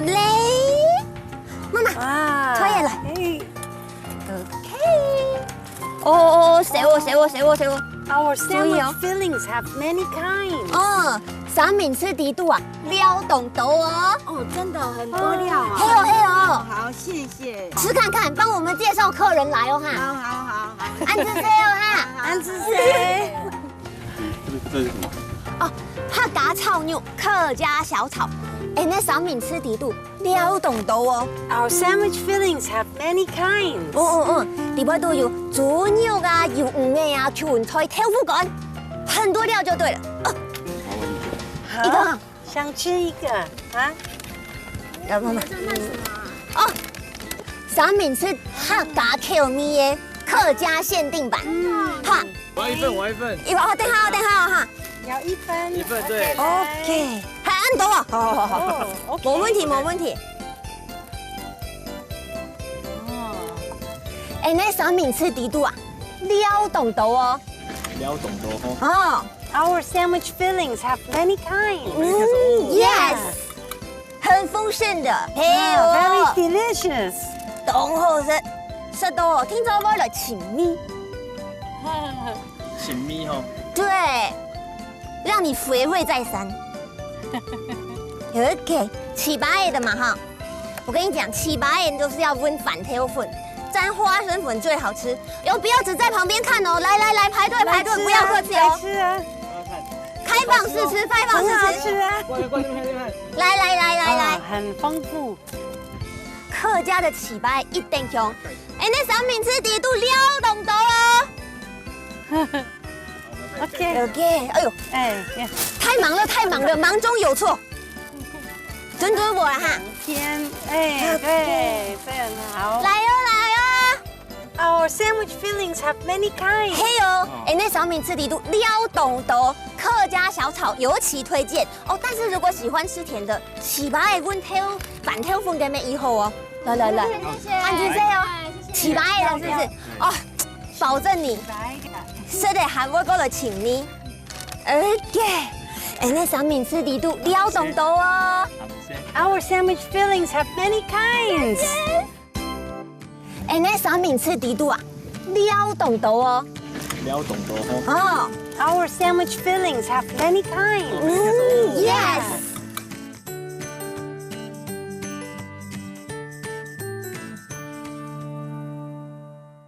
嘞，妈妈，哇，推下來。哎 OK。哦，寫喎。 Our 注意哦 sandwich fillings have many kinds。哦，三明治底肚啊，撩懂豆哦。哦，真的很多料嘿啊！哦嘿哦，好，谢谢。吃看看，帮我们介绍客人来哦哈。好，安之 C 哦哈。安之 C。这是什么？哦，客家炒肉，客家小炒。哎，那三明治底肚撩懂豆哦。 Our sandwich fillings have many kinds。里边都有猪肉啊、油鱼的啊、芹菜、豆腐干，很多料就对了。哦，好一个哈，想吃一个啊？来妈妈。这卖什么啊？哦，三明治客家口味的客家限定版。哈，我要一份。一个哦，等好哈。要一份。一份对 OK，还按到啊？好，哦，没问题。哦，哎，那三明治底肚啊，撩懂豆哦。撩懂多哦。哦。 Our sandwich fillings have many kinds。 Yes，很丰盛的，嘿 Very 哦， delicious。懂好食到哦，听说我来请你，请咪吼。对，让你肥味再三。OK， 起拔叶的嘛哈，我跟你讲，起拔叶都是要温反挑粉，沾花生粉最好吃。哟，不要只在旁边看哦，来排队，不要客气哦，吃啊，开放试吃，很好吃啊。过来这边看。来，很丰富。客家的起拔一定香。哎，那三明治底肚撩懂豆哦。 OK。 OK， 哎呦，哎，太忙了，忙中有错。准我了哈，天，哎，对，这很好。来哦。 Our sandwich fillings have many kinds。嘿哦，哎，那三明治底肚撩懂豆，客家小炒尤其推荐哦。但是如果喜欢吃甜的，起拔的温挑板挑风给没以后哦。来，谢谢。安之 C 哦，起拔的是不是？哦，保证你吃的韩国哥的请你。OK， 哎，那三明治底肚撩懂豆哦。 Our sandwich fillings have many kinds。哎，那三明治底肚啊，撩懂豆哦。撩懂多哦。哦。 Our sandwich fillings have many kinds。Yes。